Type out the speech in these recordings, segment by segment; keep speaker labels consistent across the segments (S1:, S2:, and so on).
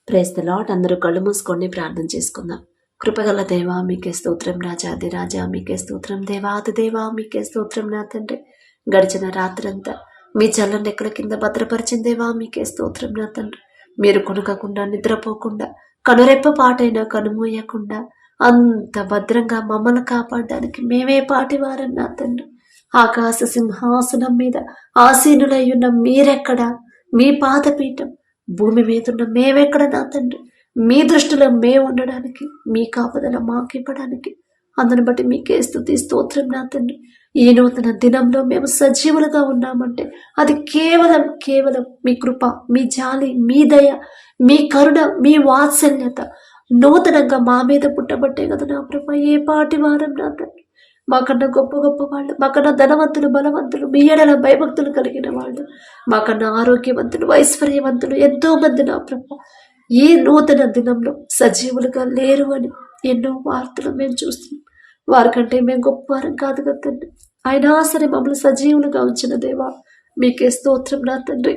S1: Praise the lord. అందరూ కళ్ళు మూసుకొని ప్రార్థన చేసుకుందాం. కృపగల దేవా మీకే స్తోత్రం, రాజాది రాజా మీకే స్తోత్రం, దేవాది దేవా మీకే స్తోత్రం. నా తండ్రి, గడిచిన రాత్రంతా మీ చల్లని రెక్కల కింద భద్రపరిచిన దేవా మీకే స్తోత్రం. నా తండ్రి, మీరు కొనకకుండా నిద్రపోకుండా కనురెప్ప పాటైనా కనుమూయకుండా అంత భద్రంగా మమ్మల్ని కాపాడడానికి మేమే పాటివారం. నా తండ్రి, ఆకాశ సింహాసనం మీద ఆసీనులై ఉన్న మీరెక్కడ, మీ పాదపీఠం భూమి మీద ఉన్న మేమెక్కడ. నా తండ్రి, మీ దృష్టిలో మేము ఉండడానికి, మీ కాపుదల మాకివ్వడానికి, అందుని బట్టి మీకే స్తుతి స్తోత్రం. నా తండ్రి, ఈ నూతన దినంలో మేము సజీవులుగా ఉన్నామంటే అది కేవలం కేవలం మీ కృప, మీ జాలి, మీ దయ, మీ కరుణ, మీ వాత్సల్యత నూతనంగా మా మీద పుట్టబట్టే కదా నా ప్రభ. ఏ పాటి వారం నా తండ్రి, మాకన్నా గొప్ప గొప్ప వాళ్ళు, మాకన్నా ధనవంతులు, బలవంతులు, మీ ఎడల భయభక్తులు కలిగిన వాళ్ళు, మాకన్నా ఆరోగ్యవంతులు, ఐశ్వర్యవంతులు ఎంతో మంది నా ప్రభ ఈ నూతన దినంలో సజీవులుగా లేరు అని ఎన్నో వార్తలు మేము చూస్తున్నాం. వారికంటే మేము గొప్పవారం కాదు కదా తండ్రి, అయినా సరే మమ్మల్ని సజీవులుగా ఉంచిన దేవా మీకే స్తోత్రం. నా తండ్రి,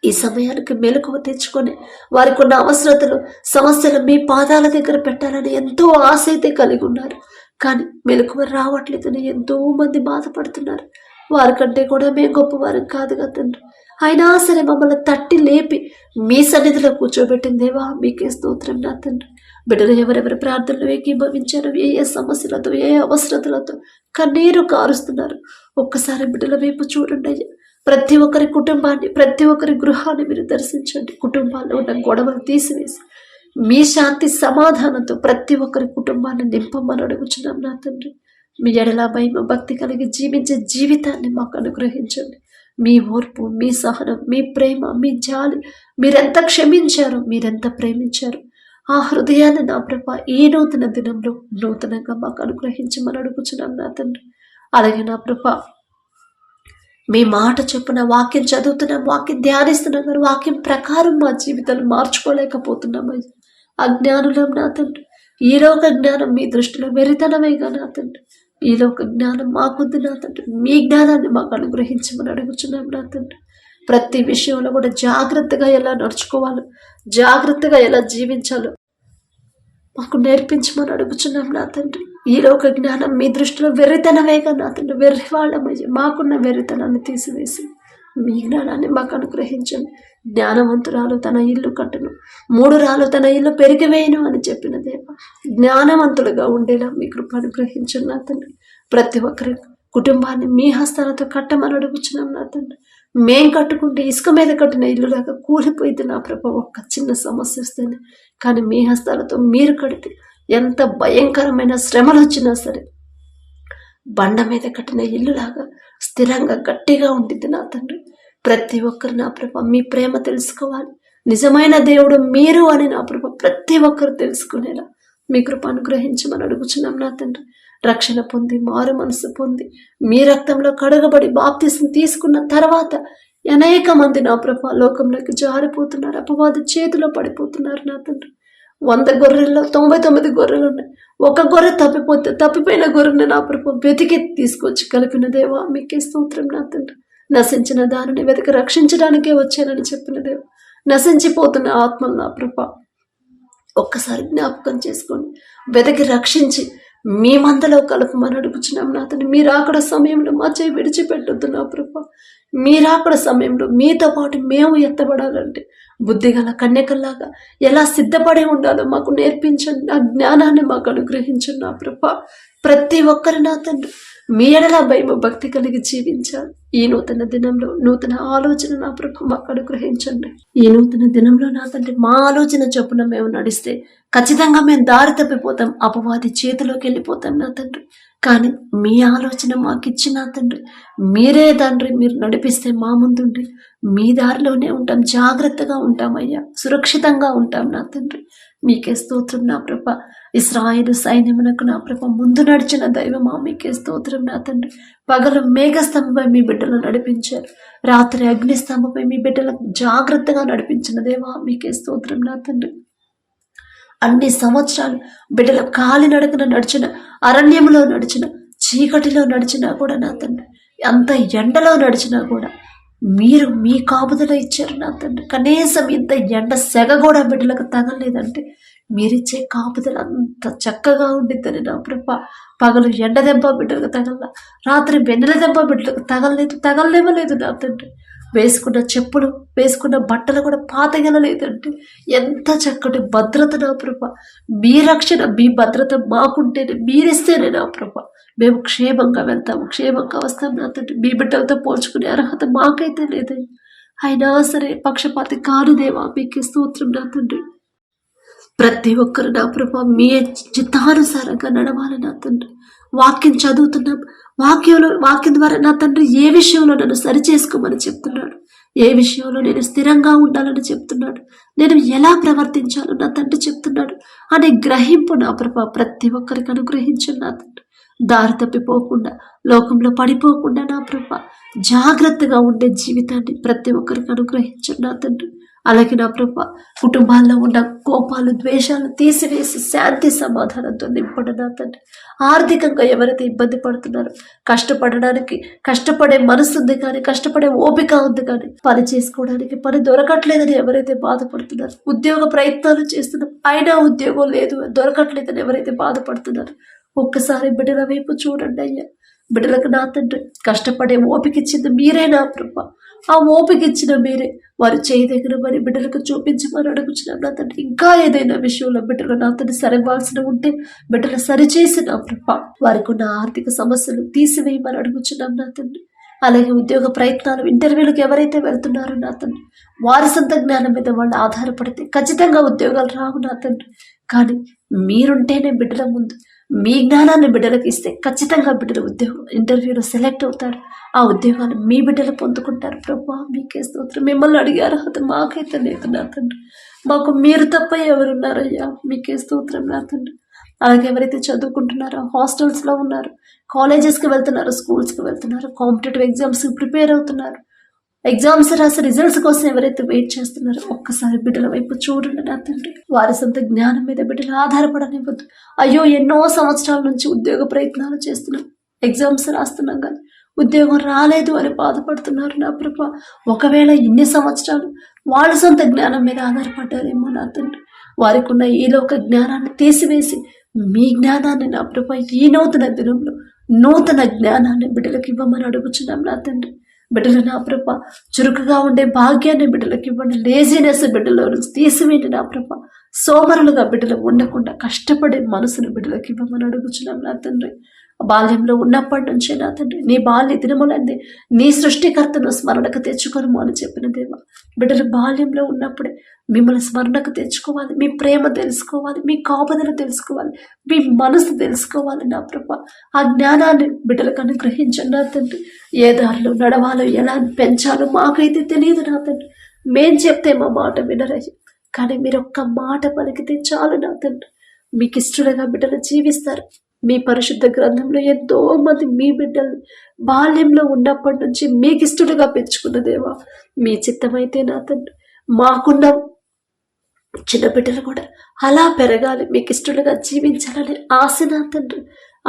S1: ఈ సమయానికి మెలకువ తెచ్చుకొని వారికి ఉన్న అవసరతలు, సమస్యలు మీ పాదాల దగ్గర పెట్టాలని ఎంతో ఆశ అయితే కలిగి ఉన్నారు. కానీ మెలకువ రావట్లేదని ఎంతో మంది బాధపడుతున్నారు. వారికంటే కూడా మేము గొప్పవారం కాదు కదా తండ్రి, అయినా సరే మమ్మల్ని తట్టి లేపి మీ సన్నిధిలో కూర్చోబెట్టిందేవా మీకే స్తోత్రం. నా తండ్రి, బిడ్డలు ఎవరెవరి ప్రార్థనలు ఏకీభవించారు, ఏ ఏ సమస్యలతో, ఏ అవసరతలతో కన్నీరు కారుస్తున్నారు, ఒక్కసారి బిడ్డల వైపు చూడండి అయ్యా. ప్రతి ఒక్కరి కుటుంబాన్ని, ప్రతి ఒక్కరి గృహాన్ని మీరు దర్శించండి. కుటుంబాల్లో ఉన్న గొడవలు తీసివేసి మీ శాంతి సమాధానంతో ప్రతి ఒక్కరి కుటుంబాన్ని నింపమని అడుగుచున్నాం. నా తండ్రి, మీ ఎడల భయం భక్తి కలిగి జీవించే జీవితాన్ని మాకు అనుగ్రహించండి. మీ ఓర్పు, మీ సహనం, మీ ప్రేమ, మీ జాలి, మీరెంత క్షమించారు, మీరెంత ప్రేమించారు, ఆ హృదయాన్ని నా ప్రభ ఈ నూతన దినంలో నూతనంగా మాకు అనుగ్రహించమని అడుగుచున్నాం. నా తండ్రి, అలాగే నా ప్రభ మీ మాట చొప్పున వాక్యం చదువుతున్నాం, వాక్యం ధ్యానిస్తున్నాం, కానీ వాక్యం ప్రకారం మా జీవితాలు మార్చుకోలేకపోతున్నాం. అజ్ఞానులం నా తండ్రి, ఈ లోక జ్ఞానం మీ దృష్టిలో వెరితనమేగా నా తండ్రి, ఈ లోక జ్ఞానం మాకొద్దు నా తండ్రి, మీ జ్ఞానాన్ని మాకు అనుగ్రహించమని అడుగుచున్నాం. నా తండ్రి, ప్రతి విషయంలో కూడా జాగ్రత్తగా ఎలా నడుచుకోవాలో, జాగ్రత్తగా ఎలా జీవించాలో మాకు నేర్పించమని అడుగుచున్నాం. నా తండ్రి, ఈ లోక జ్ఞానం మీ దృష్టిలో వెర్రితనమేగా నా తండ్రి, వెర్రివాళ్ళమయ్యి మాకున్న వెర్రితనాన్ని తీసివేసి మీ జ్ఞానాన్ని మాకు అనుగ్రహించండి. జ్ఞానవంతురాలు తన ఇల్లు కట్టును, 3 రాళ్ళు తన ఇల్లు పెరిగివేయను అని చెప్పిన దేవ, జ్ఞానవంతులుగా ఉండేలా మీ కృప అనుగ్రహించండి. నా తండ్రి, ప్రతి ఒక్కరి కుటుంబాన్ని మీ హస్తాలతో కట్టమని అడుగుచున్నాం. నా తండ్రి, మేం కట్టుకుంటే ఇసుక మీద కట్టిన ఇల్లులాగా కూలిపోయింది నా ప్రభ ఒక్క చిన్న సమస్య వస్తేనే, కానీ మీ హస్తాలతో మీరు కడితే ఎంత భయంకరమైన శ్రమలు వచ్చినా సరే బండ మీద కట్టిన ఇల్లులాగా స్థిరంగా గట్టిగా ఉంటుంది. నా తండ్రి, ప్రతి ఒక్కరు నా ప్రభ మీ ప్రేమ తెలుసుకోవాలి, నిజమైన దేవుడు మీరు అని నా ప్రభ ప్రతి ఒక్కరు తెలుసుకునేలా మీ కృప అనుగ్రహించమని అడుగుచున్నాం. నా తండ్రి, రక్షణ పొంది మారు మనసు పొంది మీ రక్తంలో కడగబడి బాప్తిసం తీసుకున్న తర్వాత అనేక మంది నా ప్రభ లోకంలోకి జారిపోతున్నారు, అపవాది చేతిలో పడిపోతున్నారు. నా తండ్రి, 100 గొర్రెల్లో 99 గొర్రెలు ఉన్నాయి, ఒక గొర్రె తప్పిపోయిన గొర్రెని నా ప్రభు వెతికి తీసుకొచ్చి కలిపిన దేవా మీకే స్తోత్రం. నా తండ్రి, నశించిన దానిని వెతికి రక్షించడానికే వచ్చానని చెప్పిన దేవ, నశించిపోతున్న ఆత్మలు నా ప్రభ ఒక్కసారి జ్ఞాపకం చేసుకోండి, వెతికి రక్షించి మీ మందలో కలుపమని అడుగుచున్నాం. నా తండ్రి, మీరు అక్కడ సమయంలో మా చేయి విడిచిపెట్టొద్దు నా ప్రభ, మీరు అక్కడ సమయంలో మీతో పాటు మేము ఎత్తబడాలంటే బుద్ధిగల కన్యకల్లాగా ఎలా సిద్ధపడి ఉండాలో మాకు నేర్పించండి. ఆ జ్ఞానాన్ని మాకు అనుగ్రహించండి నా ప్రభ. ప్రతి ఒక్కరు నా తండ్రి మీ ఎడల భయం భక్తి కలిగి జీవించాలి. ఈ నూతన దినంలో నూతన ఆలోచన నా ప్రభు మాకు అనుగ్రహించండి. ఈ నూతన దినంలో నా తండ్రి మా ఆలోచన చొప్పున మేము నడిస్తే ఖచ్చితంగా మేము దారి తప్పిపోతాం, అపవాది చేతిలోకి వెళ్ళిపోతాం నా తండ్రి. కానీ మీ ఆలోచన మాకు ఇచ్చిన తండ్రి, మీరే తండ్రి, మీరు నడిపిస్తే మా ముందుండి మీ దారిలోనే ఉంటాం, జాగ్రత్తగా ఉంటామయ్యా, సురక్షితంగా ఉంటాం నా తండ్రి. మీకే స్తోత్రం నా ప్రభ. ఇశ్రాయేలు సైన్యమునకు నా ప్రభ ముందు నడిచిన దైవమా మీకే స్తోత్రం. నా తండ్రి, పగలు మేఘస్తంభంపై మీ బిడ్డలు నడిపించారు, రాత్రి అగ్నిస్తంభంపై మీ బిడ్డలకు జాగ్రత్తగా నడిపించిన దేవా మీకే స్తోత్రం. నా తండ్రి, అన్ని సంవత్సరాలు బిడ్డల కాలి నడకన నడిచిన, అరణ్యంలో నడిచిన, చీకటిలో నడిచినా కూడా నా తండ్రి, అంత ఎండలో నడిచినా కూడా మీరు మీ కాపుదల ఇచ్చారు నా తండ్రి. కనీసం ఇంత ఎండ సెగ కూడా బిడ్డలకు తగలేదంటే మీరిచ్చే కాపుదల అంత చక్కగా ఉండిద్దని నా ప్రభ. పగలు ఎండ దెబ్బ బిడ్డలకు తగల, రాత్రి వెన్నెల దెబ్బ బిడ్డలకు తగలలేవలేదు నా తండ్రి. వేసుకున్న చెప్పులు, వేసుకున్న బట్టలు కూడా పాతగలలేదంటే ఎంత చక్కటి భద్రత నా ప్రభ. మీ రక్షణ, మీ భద్రత మాకుంటేనే, మీరిస్తేనే నా ప్రభ మేము క్షేమంగా వెళ్తాము, క్షేమంగా వస్తాం నా తండ్రి. మీ బిడ్డలతో పోల్చుకునే అర్హత మాకైతే లేదే. అయినా సరే పక్షపాతి కాని దేవా మీకే స్తోత్రం నా తండ్రి. ప్రతి ఒక్కరు నా ప్రభా మీ చిత్తానుసారంగా నడవాలి నా తండ్రి. వాక్యం చదువుతున్నాం, వాక్యం ద్వారా నా తండ్రి ఏ విషయంలో నన్ను సరి చేసుకోమని చెప్తున్నాడు, ఏ విషయంలో నేను స్థిరంగా ఉండాలని చెప్తున్నాడు, నేను ఎలా ప్రవర్తించాలో నా తండ్రి చెప్తున్నాడు అనే గ్రహింపు నా ప్రభా ప్రతి ఒక్కరికి అనుగ్రహించండి నా తండ్రి. దారి తప్పిపోకుండా, లోకంలో పడిపోకుండా నా ప్రభా జాగ్రత్తగా ఉండే జీవితాన్ని ప్రతి ఒక్కరికి అనుగ్రహించండి నా తండ్రి. అలాగే నా ప్రభా కుటుంబాల్లో ఉన్న కోపాలు, ద్వేషాలు తీసివేసి శాంతి సమాధానంతో నింపండి నా తండ్రి. ఆర్థికంగా ఎవరైతే ఇబ్బంది పడుతున్నారో, కష్టపడే మనసు ఉంది కానీ, కష్టపడే ఓపిక ఉంది కానీ, పని చేసుకోవడానికి పని దొరకట్లేదని ఎవరైతే బాధపడుతున్నారో, ఉద్యోగ ప్రయత్నాలు చేస్తున్నారు అయినా ఉద్యోగం లేదు, దొరకట్లేదని ఎవరైతే బాధపడుతున్నారో, ఒక్కసారి బిడ్డల వైపు చూడండి అయ్యా. బిడ్డలకు నా తండ్రి కష్టపడే ఓపిక ఇచ్చింది మీరే నా ప్రభ. ఆ ఓపిక ఇచ్చిన మీరే వారు చేయదగిన మరి బిడ్డలకు చూపించమని అడుగుచున్నాం నా తండ్రి. ఇంకా ఏదైనా విషయంలో బిడ్డలు నా తండ్రి సరివ్వాల్సిన ఉంటే బిడ్డలు సరిచేసి నా ప్రభ వారికి ఉన్న ఆర్థిక సమస్యలు తీసివేయమని అడుగుచున్నాం నా తండ్రి. అలాగే ఉద్యోగ ప్రయత్నాలు, ఇంటర్వ్యూలకు ఎవరైతే వెళ్తున్నారో నా తండ్రి వారి సొంత జ్ఞానం మీద వాళ్ళు ఆధారపడితే ఖచ్చితంగా ఉద్యోగాలు రావు నా తండ్రి. కానీ మీరుంటేనే బిడ్డల ముందు మీ జ్ఞానాన్ని బిడ్డలకు ఇస్తే ఖచ్చితంగా బిడ్డలు ఉద్యోగం ఇంటర్వ్యూలో సెలెక్ట్ అవుతారు. ఆ ఉద్యోగాలు మీ బిడ్డలు పొందుకుంటారు. ప్రభా మీకే స్తోత్రం. మిమ్మల్ని అడిగే అర్హత మాకైతే లేదు నా తండ్రి. మాకు మీరు తప్ప ఎవరున్నారయ్యా? మీకే స్తోత్రం నా తండ్రి. అలాగే ఎవరైతే చదువుకుంటున్నారో, హాస్టల్స్లో ఉన్నారు, కాలేజెస్కి వెళ్తున్నారు, స్కూల్స్కి వెళ్తున్నారు, కాంపిటేటివ్ ఎగ్జామ్స్కి ప్రిపేర్ అవుతున్నారు, ఎగ్జామ్స్ రాసి రిజల్ట్స్ కోసం ఎవరైతే వెయిట్ చేస్తున్నారో ఒక్కసారి బిడ్డల వైపు చూడండి నా తండ్రి. వారి సొంత జ్ఞానం మీద బిడ్డలు ఆధారపడనివ్వద్దు. అయ్యో ఎన్నో సంవత్సరాల నుంచి ఉద్యోగ ప్రయత్నాలు చేస్తున్నాం, ఎగ్జామ్స్ రాస్తున్నాం కానీ ఉద్యోగం రాలేదు అని బాధపడుతున్నారు నా ప్రభ. ఒకవేళ ఇన్ని సంవత్సరాలు వాళ్ళ సొంత జ్ఞానం మీద ఆధారపడ్డారేమో నా తండ్రి. వారికి ఉన్న ఈ లోక జ్ఞానాన్ని తీసివేసి మీ జ్ఞానాన్ని నా ప్రభ ఈ నూతన దినంలో నూతన జ్ఞానాన్ని బిడ్డలకు ఇవ్వమని అడుగుచున్నాం నా తండ్రి. బిడ్డలు నా ప్రభ చురుకుగా ఉండే భాగ్యాన్ని బిడ్డలకు ఇవ్వండి. లేజినెస్ బిడ్డలో నుంచి తీసివేయండి నా ప్రభ. సోమరులుగా బిడ్డలు ఉండకుండా కష్టపడే మనసును బిడ్డలకు ఇవ్వమని అడుగుచున్నాం నా తండ్రి. బాల్యంలో ఉన్నప్పటి నుంచే నా తండ్రి నీ బాల్య దినములందే నీ సృష్టికర్తను స్మరణకు తెచ్చుకోను అని చెప్పిన దేవా, బిడ్డలు బాల్యంలో ఉన్నప్పుడే మిమ్మల్ని స్మరణకు తెచ్చుకోవాలి, మీ ప్రేమ తెలుసుకోవాలి, మీ కాపుదల తెలుసుకోవాలి, మీ మనసు తెలుసుకోవాలి నా ప్రభ. ఆ జ్ఞానాన్ని బిడ్డలకు అనుగ్రహించండి నా తండ్రి. ఏ దారిలో నడవాలో, ఎలా పెంచాలో మాకైతే తెలియదు నా తండ్రి. మేం చెప్తే మా మాట వినరయ్య, కానీ మీరు ఒక్క మాట పలికితే చాలు నా తండ్రి. మీకు ఇష్టలుగా బిడ్డలు జీవిస్తారు. మీ పరిశుద్ధ గ్రంథంలో ఎంతో మంది మీ బిడ్డల్ని బాల్యంలో ఉన్నప్పటి నుంచి మీకు ఇష్టలుగా పెంచుకున్న దేవా, మీ చిత్తమైతే నా తండ్రి మాకున్న చిన్న బిడ్డలు కూడా అలా పెరగాలి, మీకు ఇష్టలుగా జీవించాలని ఆశ నా తండ్రి.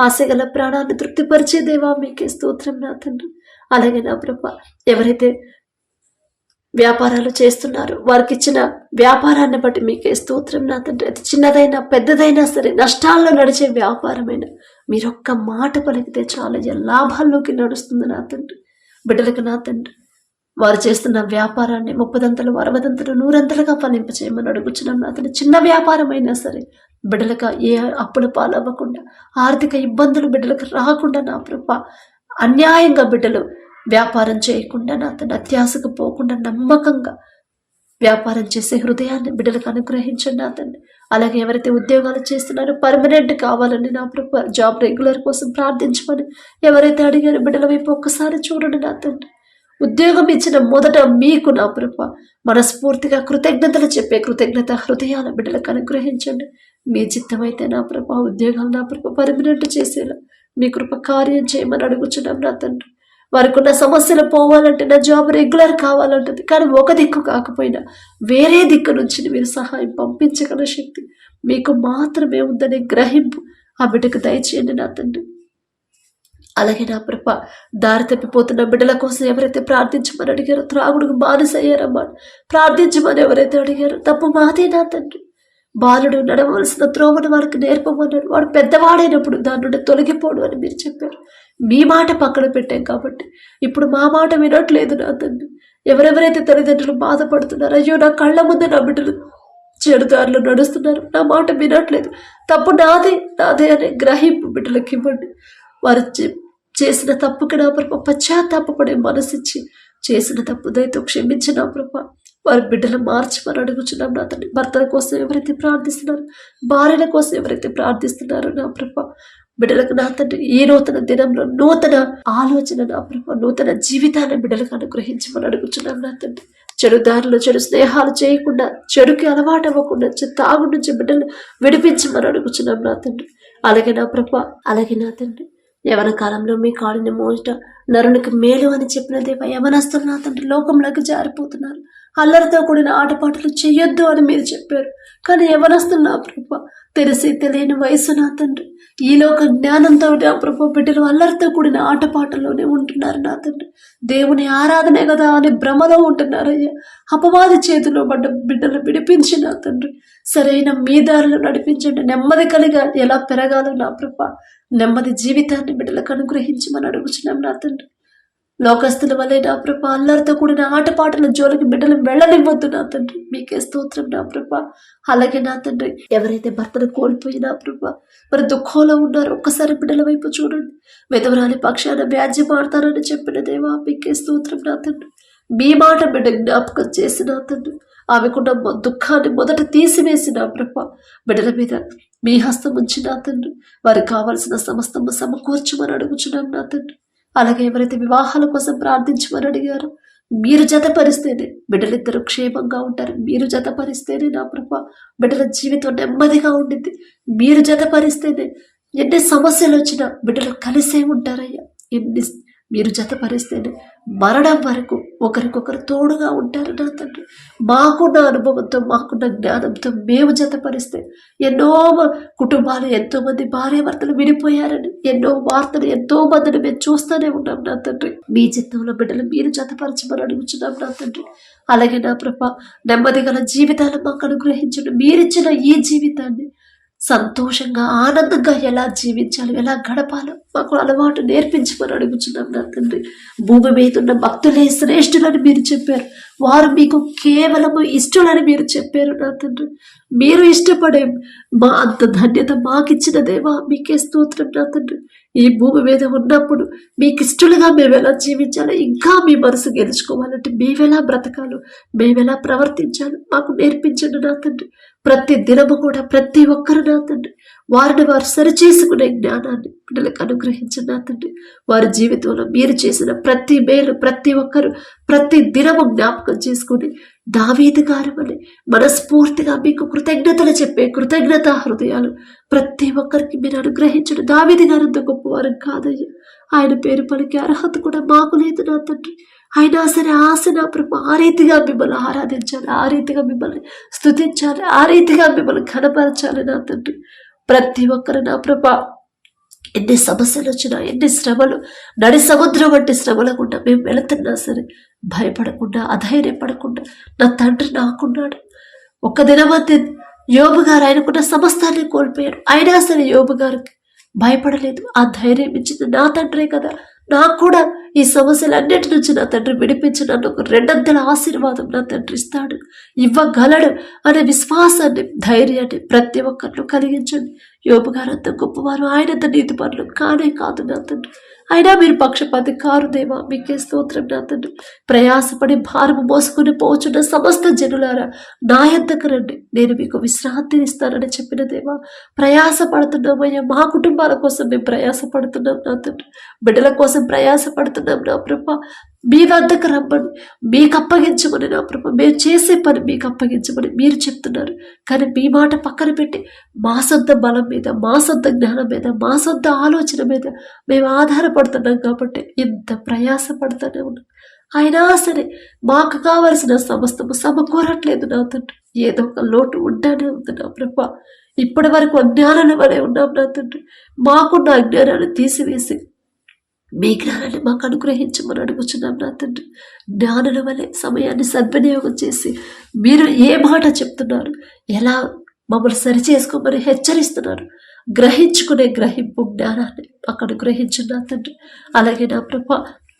S1: ఆశ గల ప్రాణాన్ని తృప్తిపరిచే దేవా మీకే స్తోత్రం నా తండ్రి. అలాగే నా ప్రభ ఎవరైతే వ్యాపారాలు చేస్తున్నారు, వారికి ఇచ్చిన వ్యాపారాన్ని బట్టి మీకే స్తోత్రం నా తండ్రి. అది చిన్నదైనా పెద్దదైనా సరే, నష్టాల్లో నడిచే వ్యాపారమైన మీరొక్క మాట పలికితే చాలా లాభాల్లోకి నడుస్తుంది నా తండ్రి. బిడ్డలకు నా తండ్రి వారు చేస్తున్న వ్యాపారాన్ని 30ంతలు 60ంతలు 100ంతలుగా ఫలింపచేయమని అడుగుచున్నాం నా తండ్రి. చిన్న వ్యాపారం అయినా సరే బిడ్డలకు ఏ అప్పుల పాలవ్వకుండా, ఆర్థిక ఇబ్బందులు బిడ్డలకు రాకుండా నా ప్రభ అన్యాయంగా బిడ్డలు వ్యాపారం చేయకుండా నా తండ్రి అత్యాశకు పోకుండా నమ్మకంగా వ్యాపారం చేసే హృదయాన్ని బిడ్డలకు అనుగ్రహించండి నా తండ్రి. అలాగే ఎవరైతే ఉద్యోగాలు చేస్తున్నారో పర్మనెంట్ కావాలని నా ప్రభ జాబ్ రెగ్యులర్ కోసం ప్రార్థించమని ఎవరైతే అడిగారో బిడ్డల వైపు ఒక్కసారి చూడండి నా తండ్రి. ఉద్యోగం ఇచ్చిన మొదట మీకు నా ప్రభ మనస్ఫూర్తిగా కృతజ్ఞతలు చెప్పే కృతజ్ఞత హృదయాల బిడ్డలకు అనుగ్రహించండి. మీ చిత్తమైతే నా ప్రభ ఉద్యోగాలు నా ప్రభ పర్మనెంట్ చేసేలా మీ కృప కార్యం చేయమని అడుగుచున్నాం నా తండ్రి. వారికి ఉన్న సమస్యలు పోవాలంటే, నా జాబ్ రెగ్యులర్ కావాలంటుంది, కానీ ఒక దిక్కు కాకపోయినా వేరే దిక్కు నుంచి మీరు సహాయం పంపించగల శక్తి మీకు మాత్రమే ఉందనే గ్రహింపు ఆ బిడ్డకు దయచేయండి నా తండ్రి. అలాగే నా ప్రభ దారి తప్పిపోతున్న బిడ్డల కోసం ఎవరైతే ప్రార్థించమని అడిగారో, త్రాగుడుకు బానిసయ్యారమ్మా ప్రార్థించమని ఎవరైతే అడిగారో, తప్పు మాదే నా తండ్రి. బాలుడు నడవలసిన త్రోవను వారికి నేర్పమన్నారు. వాడు పెద్దవాడైనప్పుడు దాని నుండి తొలగిపోడు అని మీరు చెప్పారు. మీ మాట పక్కన పెట్టాం కాబట్టి ఇప్పుడు మా మాట వినట్లేదు నా తండ్రి. ఎవరెవరైతే తల్లిదండ్రులు బాధపడుతున్నారు, అయ్యో నా కళ్ళ ముందే నా బిడ్డలు చెడుదారులు నడుస్తున్నారు, నా మాట వినట్లేదు, తప్పు నాదే అనే గ్రహింపు బిడ్డలకి ఇవ్వండి. వారు చేసిన తప్పుకి నా ప్రభ పశ్చాత్తాపడే మనసిచ్చి చేసిన తప్పు దయతో క్షమించి నా ప్రభ వారి బిడ్డలు మార్చమని అడుగుచున్నాం నా తండ్రి. భర్తల కోసం ఎవరైతే ప్రార్థిస్తున్నారు, భార్యల కోసం ఎవరైతే ప్రార్థిస్తున్నారో నా ప్రభ బిడ్డలకు నా తండ్రి ఈ నూతన దినంలో నూతన ఆలోచన నా ప్రభ నూతన జీవితాన్ని బిడ్డలకు అనుగ్రహించమని అడుగుచున్నాం నా తండ్రి. చెడు దారిలో చెడు స్నేహాలు చేయకుండా, చెడుకి అలవాటు అవ్వకుండా, తాగు నుంచి బిడ్డలు విడిపించమని అడుగుచున్నాం నా తండ్రి. అలాగే నా ప్రభ, అలాగే నా తండ్రి యవన కాలంలో మీ కాడిని మోట నరునికి మేలు అని చెప్పిన దేవ, యవనస్తులు నా తండ్రి లోకంలోకి జారిపోతున్నారు. అల్లరితో కూడిన ఆటపాటలు చేయొద్దు అని మీరు చెప్పారు. కానీ యవనస్తులు నా ప్రభ తెలిసి తెలియని వయసు నా తండ్రి ఈ లోక జ్ఞానంతో నా ప్రభ బిడ్డలు అల్లరితో కూడిన ఆటపాటల్లోనే ఉంటున్నారు నా తండ్రి. దేవుని ఆరాధనే కదా అని భ్రమలో ఉంటున్నారయ్యా. అపవాది చేతిలో పడ్డ బిడ్డలు విడిపించి నా తండ్రి సరైన మీ దారిలో నడిపించండి. నెమ్మది కలిగా ఎలా పెరగాలో నా ప్రభ నెమ్మది జీవితాన్ని బిడ్డలకు అనుగ్రహించమని అడుగుచున్నాం నా తండ్రి. లోకస్తుల వల్లే నా ప్రభ అల్లరితో కూడిన ఆటపాటల జోలికి బిడ్డలు వెళ్ళనివ్వద్దు నా తండ్రి. మీకే స్తోత్రం నా ప్రభ. అలాగే నా తండ్రి ఎవరైతే భర్తను కోల్పోయి నా ప్రభ మరి దుఃఖంలో ఉన్నారో ఒక్కసారి బిడ్డల వైపు చూడండి. విధవరాలి పక్షాన వ్యాజ్యం ఆడతారని చెప్పిన దేవా, మీకే స్తోత్రం నా తండ్రి. మీ మాట బిడ్డ జ్ఞాపకం చేసి నా తండ్రి ఆమెకున్న దుఃఖాన్ని మొదట తీసివేసి నా ప్రభ బిడ్డల మీద మీ హస్తం ఉంచి నా తండ్రి వారికి కావలసిన సమస్తము సమకూర్చమని అడుగుచున్నాం నా తండ్రి. అలాగే ఎవరైతే వివాహాల కోసం ప్రార్థించమని అడిగారో మీరు జతపరిస్తేనే బిడ్డలిద్దరూ క్షేమంగా ఉంటారు. మీరు జతపరిస్తేనే నా ప్రభ బిడ్డల జీవితం నెమ్మదిగా ఉండింది. మీరు జతపరిస్తేనే ఎన్ని సమస్యలు వచ్చినా బిడ్డలు కలిసే ఉంటారయ్యా. మీరు జతపరిస్తేనే మరణం వరకు ఒకరికొకరు తోడుగా ఉంటారు నా తండ్రి. మాకున్న అనుభవంతో మాకున్న జ్ఞానంతో మేము జతపరిస్తే ఎన్నో కుటుంబాలు ఎంతో మంది భార్యాభర్తలు విడిపోయారని ఎన్నో వార్తలు ఎంతో మందిని మేము చూస్తూనే ఉన్నాం నా తండ్రి. మీ చిత్తంలో బిడ్డలు మీరు జతపరచమని అడుగుచున్నాం నా తండ్రి. అలాగే నా ప్రభ నెమ్మది గల జీవితాలు మాకు అనుగ్రహించండి. మీరిచ్చిన ఈ జీవితాన్ని సంతోషంగా ఆనందంగా ఎలా జీవించాలో ఎలా గడపాలో మాకు అలవాటు నేర్పించమని అడుగుచున్నాం నా తండ్రి. భూమి మీద ఉన్న భక్తులే శ్రేష్ఠులని మీరు చెప్పారు. వారు మీకు కేవలము ఇష్టలని మీరు చెప్పారు నా తండ్రి. మీరు ఇష్టపడే మా అంత ధన్యత మాకిచ్చిన దేవా, మీకే స్తోత్రం నా తండ్రి. ఈ భూమి మీద ఉన్నప్పుడు మీకు ఇష్టలుగా మేము ఎలా జీవించాలో, ఇంకా మీ మనసు గెలుచుకోవాలంటే మేమెలా బ్రతకాలో, మేమెలా ప్రవర్తించాలో మాకు నేర్పించండి నా తండ్రి. ప్రతి దినము కూడా ప్రతి ఒక్కరు నా తండ్రి వారిని వారు సరిచేసుకునే జ్ఞానాన్ని బిడ్డలకు అనుగ్రహించండి నా తండ్రి. వారి జీవితంలో మీరు చేసిన ప్రతి మేలు ప్రతి ఒక్కరు ప్రతి దినము జ్ఞాపకం చేసుకుని దావీదు గారు వలె మనస్ఫూర్తిగా మీకు కృతజ్ఞతలు చెప్పే కృతజ్ఞత హృదయాలు ప్రతి ఒక్కరికి మీరు అనుగ్రహించండి. దావీదు గారు అంత గొప్పవారు కాదయ్యా. ఆయన పేరు పలికే అర్హత కూడా మాకు లేదు నా తండ్రి. అయినా సరే ఆశ నా ప్రభు ఆ రీతిగా మిమ్మల్ని ఆరాధించాలి, ఆ రీతిగా మిమ్మల్ని స్తుతించాలి, ఆ రీతిగా మిమ్మల్ని ఘనపరచాలి నా తండ్రి. ప్రతి ఒక్కరు నా ప్రభ ఎన్ని సమస్యలు వచ్చినా ఎన్ని శ్రమలు నడి సముద్రం వంటి శ్రమల గుండా మేము వెళుతున్నా సరే భయపడకుండా అధైర్యపడకుండా నా తండ్రి నాకున్నాడు. ఒక్క దినమంతే యోబు గారు ఆయనకున్న సమస్తాన్ని కోల్పోయాడు. అయినా సరే యోబు గారికి భయపడలేదు. ఆ ధైర్యం ఇచ్చింది నా తండ్రే కదా. నాకు కూడా ఈ సమస్యలన్నిటి నుంచి నా తండ్రి విడిపించి నన్ను ఒక రెండంతల ఆశీర్వాదం నా తండ్రి ఇస్తాడు, ఇవ్వగలడు అనే విశ్వాసాన్ని ధైర్యాన్ని ప్రతి ఒక్కరిలో కలిగించండి. యోబు గారు అంత గొప్పవారు, ఆయనంత నీతి పనులు కానే కాదు నా తండ్రి. అయినా మీరు పక్షపాతి కారు దేవా, మీకే స్తోత్రం నా తండ్రి. ప్రయాసపడి భారము మోసుకుని పోచున్న సమస్త జనులారా నా యొద్దకు రండి, నేను మీకు విశ్రాంతిని ఇస్తానని చెప్పిన దేవా. ప్రయాసపడుతున్నామయ్యా, మా కుటుంబాల కోసం మేము ప్రయాసపడుతున్నాం నా తండ్రి. బిడ్డల కోసం ప్రయాసపడుతున్నాం నా ప్రభ. మీ వద్దకు రమ్మని మీకు అప్పగించమని నా ప్రభ, మేము చేసే పని మీకు అప్పగించమని మీరు చెప్తున్నారు. కానీ మీ మాట పక్కన పెట్టి మా సొంత బలం మీద, మా సొంత జ్ఞానం మీద, మా సొంత ఆలోచన మీద మేము ఆధారపడుతున్నాం కాబట్టి ఇంత ప్రయాసపడుతూనే ఉన్నాం. అయినా సరే మాకు కావలసిన సమస్తము సమకూరట్లేదు నా తండ్రి. ఏదో ఒక లోటు ఉంటానే ఉంది నా ప్రభ. ఇప్పటి వరకు అజ్ఞానాల వలె ఉన్నాం నా తండ్రి. మాకున్న అజ్ఞానాన్ని తీసివేసి మీ జ్ఞానాన్ని మాకు అనుగ్రహించమని అడుగుచున్నాం నా తండ్రి. జ్ఞానుల వలె సమయాన్ని సద్వినియోగం చేసి మీరు ఏ మాట చెప్తున్నారు, ఎలా మమ్మల్ని సరి చేసుకోమని హెచ్చరిస్తున్నారు, గ్రహించుకునే గ్రహింపు జ్ఞానాన్ని మాకు అనుగ్రహించు నా తండ్రి. అలాగే నా ప్రభ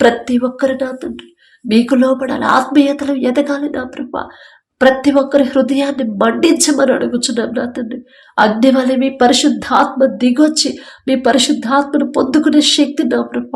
S1: ప్రతి ఒక్కరు నా తండ్రి మీకు లోపడాలి, ఆత్మీయతలు ఎదగాలి నా ప్రభ. ప్రతి ఒక్కరి హృదయాన్ని మండించమని అడుగుచున్నాం నా తండ్రి. అగ్ని వలె మీ పరిశుద్ధాత్మ దిగొచ్చి మీ పరిశుద్ధాత్మను పొందుకునే శక్తి నా ప్రభ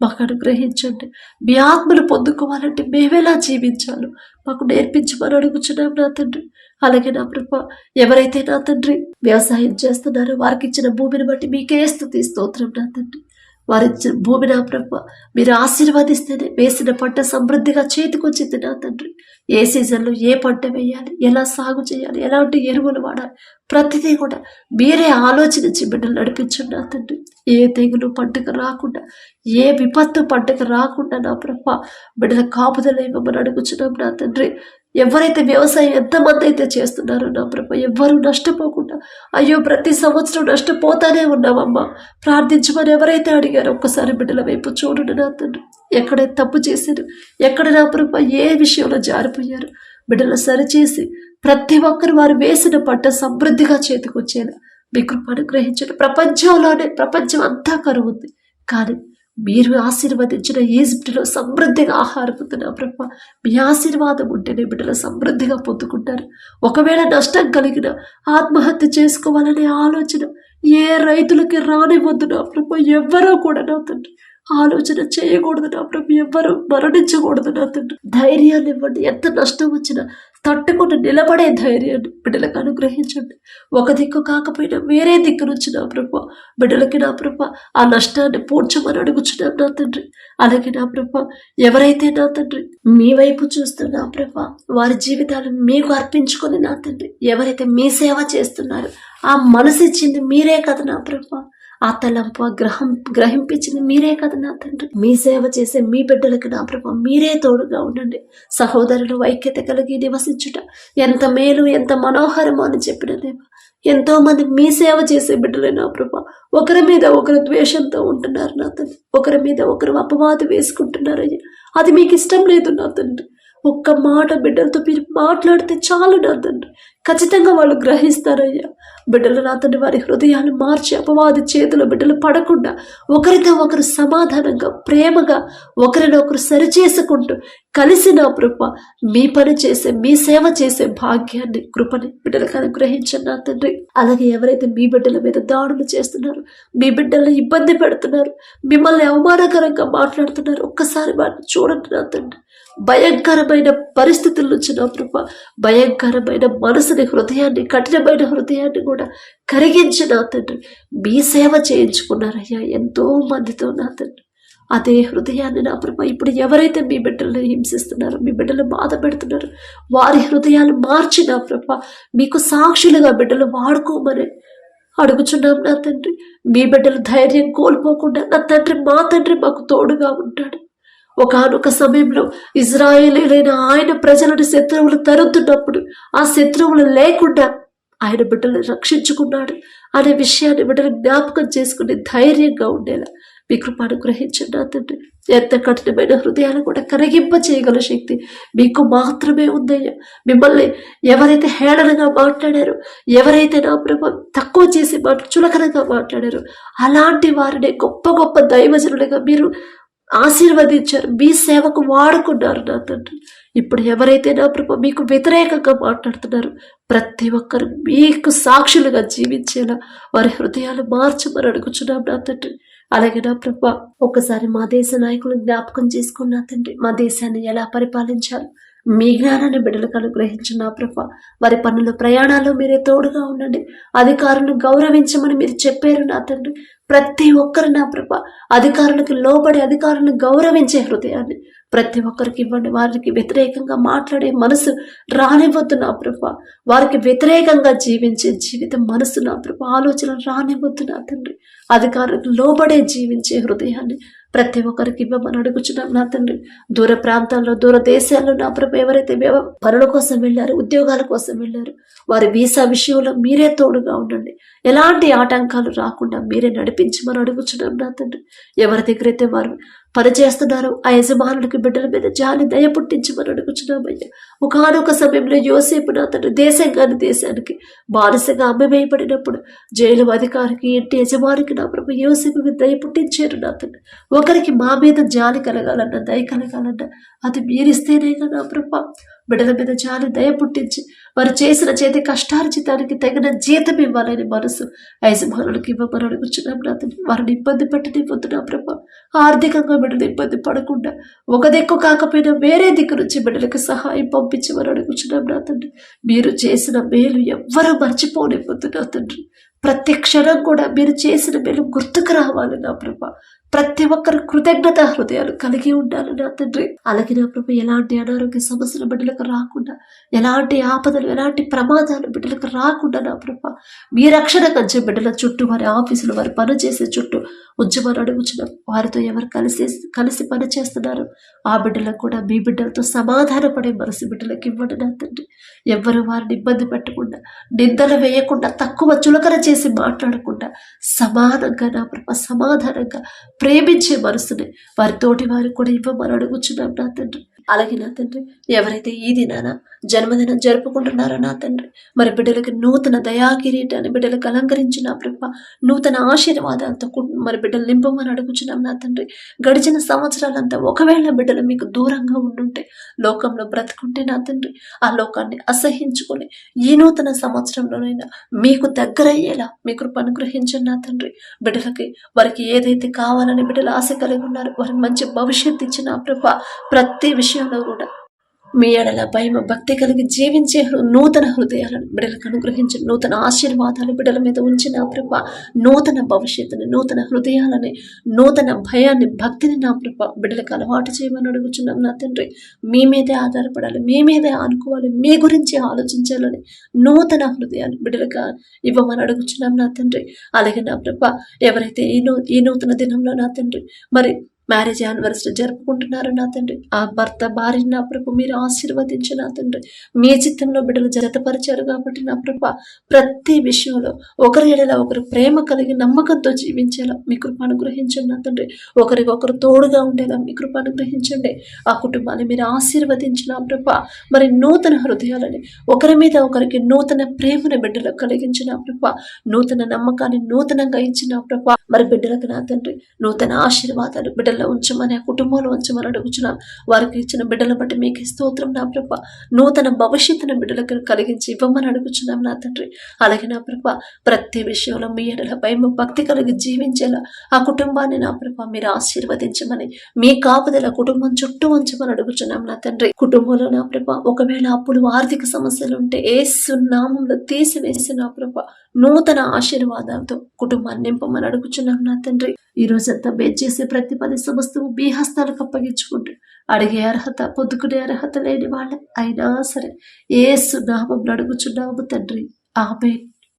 S1: మాకు అనుగ్రహించండి. మీ ఆత్మను పొందుకోవాలంటే మేమెలా జీవించాలో మాకు నేర్పించమని అడుగుచున్నాం నా తండ్రి. అలాగే నా ప్రభ ఎవరైతే నా తండ్రి వ్యవసాయం చేస్తున్నారో వారికి ఇచ్చిన భూమిని బట్టి మీకే స్తుతి స్తోత్రం నా తండ్రి. వారిచ్చిన భూమి నా ప్రభ మీరు ఆశీర్వదిస్తేనే వేసిన పంట సమృద్ధిగా చేతికొచ్చింది నా తండ్రి. ఏ సీజన్లో ఏ పంట వేయాలి, ఎలా సాగు చేయాలి, ఎలాంటి ఎరువులు వాడాలి, ప్రతిదీ కూడా మీరే ఆలోచించి బిడ్డలు నడిపించండి నా తండ్రి. ఏ తెగులు పంటకు రాకుండా, ఏ విపత్తు పంటకు రాకుండా నా ప్రభ బిడ్డల కాపుదల ఇవ్వమని అడుగుచున్నాం నా తండ్రి. ఎవరైతే వ్యవసాయం ఎంతమంది అయితే చేస్తున్నారో నా ప్రభ ఎవ్వరూ నష్టపోకుండా, అయ్యో ప్రతి సంవత్సరం నష్టపోతానే ఉన్నామమ్మా ప్రార్థించమని ఎవరైతే అడిగారో ఒక్కసారి బిడ్డల వైపు చూడండి నా తండ్రి. ఎక్కడ తప్పు చేశారు, ఎక్కడ నా ప్రభ ఏ విషయంలో జారిపోయారు, బిడ్డలు సరిచేసి ప్రతి ఒక్కరు వారు వేసిన పంట సమృద్ధిగా చేతికొచ్చేలా మీ కృప అనుగ్రహించండి. ప్రపంచం అంతా కరువు ఉంది, కానీ మీరు ఆశీర్వదించిన ఈజిప్టులో సమృద్ధిగా ఆహారం ఉంది నా ప్రభ. మీ ఆశీర్వాదం ఉంటేనే బిడ్డలు సమృద్ధిగా పొందుకుంటారు. ఒకవేళ నష్టం కలిగిన ఆత్మహత్య చేసుకోవాలనే ఆలోచన ఏ రైతులకి రానివ్వద్దు నా ప్రభ. ఎవ్వరూ కూడా నా తండ్రి ఆలోచన చేయకూడదు నా ప్రభు. ఎవ్వరూ మరణించకూడదు నా తండ్రి. ధైర్యాన్ని ఇవ్వండి. ఎంత నష్టం వచ్చినా తట్టుకుని నిలబడే ధైర్యాన్ని బిడ్డలకు అనుగ్రహించండి. ఒక దిక్కు కాకపోయినా వేరే దిక్కు నుంచి నా ప్రభ బిడ్డలకి నా ప్రభ ఆ నష్టాన్ని పూడ్చమని అడుగుచున్నాం నా తండ్రి. అలాగే నా ప్రభ ఎవరైతే నా తండ్రి మీ వైపు చూస్తున్న నా ప్రభ వారి జీవితాలు మీకు అర్పించుకొని నా తండ్రి ఎవరైతే మీ సేవ చేస్తున్నారో ఆ మనసు ఇచ్చింది మీరే కదా నా ప్రభ. ఆ తలంపు గ్రహింపించింది మీరే కదా నా తండ్రి. మీ సేవ చేసే మీ బిడ్డలకు నా ప్రభ మీరే తోడుగా ఉండండి. సహోదరులు ఐక్యత కలిగి నివసించుట ఎంత మేలు ఎంత మనోహరమో అని చెప్పిన దేవా, ఎంతో మంది మీ సేవ చేసే బిడ్డలే నా ప్రభ ఒకరి మీద ఒకరు ద్వేషంతో ఉంటున్నారు నా తండ్రి. ఒకరి మీద ఒకరు అపవాదు వేసుకుంటున్నారు అయ్యా. అది మీకు ఇష్టం లేదు నా తండ్రి. ఒక్క మాట బిడ్డలతో మీరు మాట్లాడితే చాలు నా తండ్రి. ఖచ్చితంగా వాళ్ళు గ్రహిస్తారయ్యా. బిడ్డలు నా తండ్రి వారి హృదయాలు మార్చి అపవాది చేతులు బిడ్డలు పడకుండా ఒకరితో ఒకరు సమాధానంగా ప్రేమగా ఒకరినొకరు సరిచేసుకుంటూ కలిసి నా ప్రభ మీ పని చేసే మీ సేవ చేసే భాగ్యాన్ని కృపని బిడ్డలకు అనుగ్రహించండి నా తండ్రి. అలాగే ఎవరైతే మీ బిడ్డల మీద దాడులు చేస్తున్నారో, మీ బిడ్డలను ఇబ్బంది పెడుతున్నారు, మిమ్మల్ని అవమానకరంగా మాట్లాడుతున్నారు, ఒక్కసారి వాటిని చూడండి నా తండ్రి. భయంకరమైన పరిస్థితుల నుంచి నా ప్రభ భయంకరమైన మనసుని హృదయాన్ని కఠినమైన హృదయాన్ని కూడా కరిగించి నా తండ్రి మీ సేవ చేయించుకున్నారయ్యా ఎంతో మందితో నా తండ్రి. అదే హృదయాన్ని నా ప్రభ ఇప్పుడు ఎవరైతే మీ బిడ్డలను హింసిస్తున్నారో, మీ బిడ్డలు బాధ పెడుతున్నారో వారి హృదయాలు మార్చి నా ప్రభ మీకు సాక్షులుగా బిడ్డలు వాడుకోమని అడుగుచున్నాం నా తండ్రి. మీ బిడ్డలు ధైర్యం కోల్పోకుండా నా తండ్రి మా తండ్రి మాకు తోడుగా ఉంటాడు. ఒకానొక సమయంలో ఇజ్రాయేలీలైన ఆయన ప్రజలను శత్రువులు తరుతున్నప్పుడు ఆ శత్రువులు లేకుండా ఆయన బిడ్డలను రక్షించుకున్నాడు అనే విషయాన్ని బిడ్డలు జ్ఞాపకం చేసుకుని ధైర్యంగా ఉండేలా మీ కృప అనుగ్రహించండి నా తండ్రి. ఎంత కఠినమైన హృదయాలు కూడా కరిగింప చేయగల శక్తి మీకు మాత్రమే ఉందయ్యా. మిమ్మల్ని ఎవరైతే హేళనగా మాట్లాడారో, ఎవరైతే నా ప్రభ తక్కువ చేసి చులకనగా మాట్లాడారో అలాంటి వారిని గొప్ప గొప్ప దైవజనులుగా మీరు ఆశీర్వదించారు, మీ సేవకు వాడుకున్నారు నా తండ్రి. ఇప్పుడు ఎవరైతే నా ప్రభ మీకు వ్యతిరేకంగా మాట్లాడుతున్నారో ప్రతి ఒక్కరు మీకు సాక్షులుగా జీవించేలా వారి హృదయాలు మార్చమని అడుగుచున్నాం నా తండ్రి. అలాగే నా ప్రభ ఒక్కసారి మా దేశ నాయకులను జ్ఞాపకం చేసుకున్న నా తండ్రి. మా దేశాన్ని ఎలా పరిపాలించాలి మీ జ్ఞానాన్ని బిడ్డలకు అనుగ్రహించిన నా ప్రభ. వారి పనుల ప్రయాణాల్లో మీరే తోడుగా ఉండండి. అధికారులను గౌరవించమని మీరు చెప్పారు నా తండ్రి. ప్రతి ఒక్కరు నా ప్రభ అధికారులకు లోబడి అధికారులను గౌరవించే హృదయాన్ని ప్రతి ఒక్కరికి ఇవ్వండి. వారికి వ్యతిరేకంగా మాట్లాడే మనసు రానివ్వద్దు నా ప్రభ. వారికి వ్యతిరేకంగా జీవించే జీవితం మనసు నా ప్రభ ఆలోచన రానివ్వద్దు నా తండ్రి. అధికారులకు లోబడే జీవించే హృదయాన్ని ప్రతి ఒక్కరికి ఇవ్వమని అడుగుచున్నాం నా తండ్రి. దూర ప్రాంతాల్లో దూర దేశాల్లో నా ప్రభు ఎవరైతే పనుల కోసం వెళ్ళారు, ఉద్యోగాల కోసం వెళ్ళారు, వారి వీసా విషయంలో మీరే తోడుగా ఉండండి. ఎలాంటి ఆటంకాలు రాకుండా మీరే నడిపించమని అడుగుచున్నాం నా తండ్రి. ఎవరి దగ్గర అయితే వారు పనిచేస్తున్నారో ఆ యజమానులకి బిడ్డల మీద జాలి దయ పుట్టించమని అడుగుచున్నామయ్యా. ఒకనొక సమయంలో యోసేపు నా తండ్రి దేశానికి బానిసగా అమ్మవేయబడినప్పుడు జైలు అధికారికి, ఇంటి యజమానికి నా ప్రభు యోసేపు మీద దయ పుట్టించారు నా తండ్రి. ఒకరికి మా మీద జాలి కలగాలన్నా, దయ కలగాలన్నా అది మీరిస్తేనేగా నా ప్రభు. బిడ్డల మీద జాలి దయ పుట్టించి వారు చేసిన చేతి కష్టార్జితానికి తగిన జీతం ఇవ్వాలని మనసు యజమానులకు ఇవ్వమని అడుగుచున్నాం నా తండ్రి. వారిని ఇబ్బంది పెట్టనివ్వద్దు నా ప్రభు. ఆర్థికంగా బిడ్డలు ఇబ్బంది పడకుండా ఒక దిక్కు కాకపోయినా వేరే దిక్కు నుంచి బిడ్డలకు సహాయం పంపించమని అడుగుచున్నాం నా తండ్రి. మీరు చేసిన మేలు ఎవ్వరూ మర్చిపోనివ్వద్దు నా తండ్రి. ప్రతి క్షణం కూడా మీరు చేసిన మేలు గుర్తుకు రావాలి నా ప్రభు. ప్రతి ఒక్కరు కృతజ్ఞత హృదయాలు కలిగి ఉండాలి నా తండ్రి. అలాగే నా ప్రభు ఎలాంటి అనారోగ్య సమస్యలు బిడ్డలకు రాకుండా, ఎలాంటి ఆపదలు, ఎలాంటి ప్రమాదాలు బిడ్డలకు రాకుండా నా ప్రభు మీ రక్షణ కంచె బిడ్డల చుట్టూ, వారి ఆఫీసులు, వారి పని చేసే చుట్టూ ఉంచమని అడుగుచున్నాం. వారితో ఎవరు కలిసి పని చేస్తున్నారు ఆ బిడ్డలకు కూడా మీ బిడ్డలతో సమాధానపడే మనసు బిడ్డలకు ఇవ్వండి నా తండ్రి. ఎవ్వరు వారిని ఇబ్బంది పెట్టకుండా, నిందలు వేయకుండా, తక్కువ చులకన చేసి మాట్లాడకుండా సమానంగా నా ప్రభు సమాధానంగా ప్రేమించే మనసుని వారి తోటి వారికి కూడా ఇవ్వమని అడుగుచున్నాం నా తండ్రి. అలాగే నా తండ్రి ఎవరైతే ఈ దినాన జన్మదినం జరుపుకుంటున్నారో నా తండ్రి, మరి బిడ్డలకి నూతన దయాకిరీటాన్ని బిడ్డలకు అలంకరించిన ప్రభ నూతన ఆశీర్వాదాలతో మరి బిడ్డలు నింపమని అడుగుచున్నాం నా తండ్రి. గడిచిన సంవత్సరాలంతా ఒకవేళ బిడ్డలు మీకు దూరంగా ఉండుంటే, లోకంలో బ్రతుకుంటే నా తండ్రి, ఆ లోకాన్ని అసహించుకొని ఈ నూతన సంవత్సరంలోనైనా మీకు దగ్గరయ్యేలా మీ కృప అనుగ్రహించండి నా తండ్రి. బిడ్డలకి వారికి ఏదైతే కావాలని బిడ్డలు ఆశ కలిగి ఉన్నారు, వారికి మంచి భవిష్యత్తు ఇచ్చిన ప్రభ ప్రతి విషయంలో కూడా మీ ఎడల భయం భక్తి కలిగి జీవించే నూతన హృదయాలను బిడ్డలకు అనుగ్రహించి, నూతన ఆశీర్వాదాలు బిడ్డల మీద ఉంచిన ప్రభ, నూతన భవిష్యత్తుని, నూతన హృదయాలని, నూతన భయాన్ని, భక్తిని నా ప్రభ బిడ్డలకు అలవాటు చేయమని అడుగుచున్నాం నా తండ్రి. మీ మీదే ఆధారపడాలి, మీ మీదే ఆనుకోవాలి, మీ గురించి ఆలోచించాలని నూతన హృదయాన్ని బిడ్డలకు ఇవ్వమని అడుగుచున్నాం నా తండ్రి. అలాగే నా ప్రభ ఎవరైతే ఈ నూతన దినంలో నా తండ్రి మరి మ్యారేజ్ యానివర్సరీ జరుపుకుంటున్నారు నా తండ్రి, ఆ భర్త భార్యని నా ప్రభు మీరు ఆశీర్వదించి నా తండ్రి. మీ చిత్తంలో బిడ్డలు జతపరిచారు కాబట్టి నా ప్రభ ప్రతి విషయంలో ఒకరి ఎడల ఒకరు ప్రేమ కలిగి నమ్మకంతో జీవించేలా మీ కృప అనుగ్రహించండి నా తండ్రి. ఒకరికొకరు తోడుగా ఉండేలా మీ కృప అనుగ్రహించండి. ఆ కుటుంబాన్ని మీరు ఆశీర్వదించిన ప్రభ మరి నూతన హృదయాలని, ఒకరి మీద ఒకరికి నూతన ప్రేమను బిడ్డలకు కలిగించిన ప్రభ, నూతన నమ్మకాన్ని నూతనంగా ఇచ్చిన ప్రభ మరి బిడ్డలకు నా తండ్రి నూతన ఆశీర్వాదాలు బిడ్డలు ఉంచమని, ఆ కుటుంబంలో ఉంచమని అడుగుచున్నాం. వారికి ఇచ్చిన బిడ్డల బట్టి మీకు స్తోత్రం నా ప్రభ. నూతన భవిష్యత్తును బిడ్డలకు కలిగించి ఇవ్వమని అడుగుచున్నాం నా తండ్రి. అలాగే నా ప్రభ ప్రతి విషయంలో మీ ఎడల భయం భక్తి కలిగి జీవించేలా ఆ కుటుంబాన్ని నా ప్రభ మీరు ఆశీర్వదించమని, మీ కాపుదల కుటుంబం చుట్టూ ఉంచమని అడుగుచున్నాం నా తండ్రి. కుటుంబంలో నా ప్రభ ఒకవేళ అప్పులు, ఆర్థిక సమస్యలు ఉంటే యేసు నామములో తీసివేసి నా ప్రభ నూతన ఆశీర్వాదాలతో కుటుంబాన్ని నింపమని అడుగుచున్నాం నా తండ్రి. ఈ రోజంతా బేట్ చేసే ప్రతి పని సమస్తము మీ హస్తాలకు అప్పగించుకుంటూ, అడిగే అర్హత, పొద్దుకునే అర్హత లేని వాళ్ళ అయినా సరే యేసు నామములో అడుగుచున్నాము తండ్రి. ఆమేన్.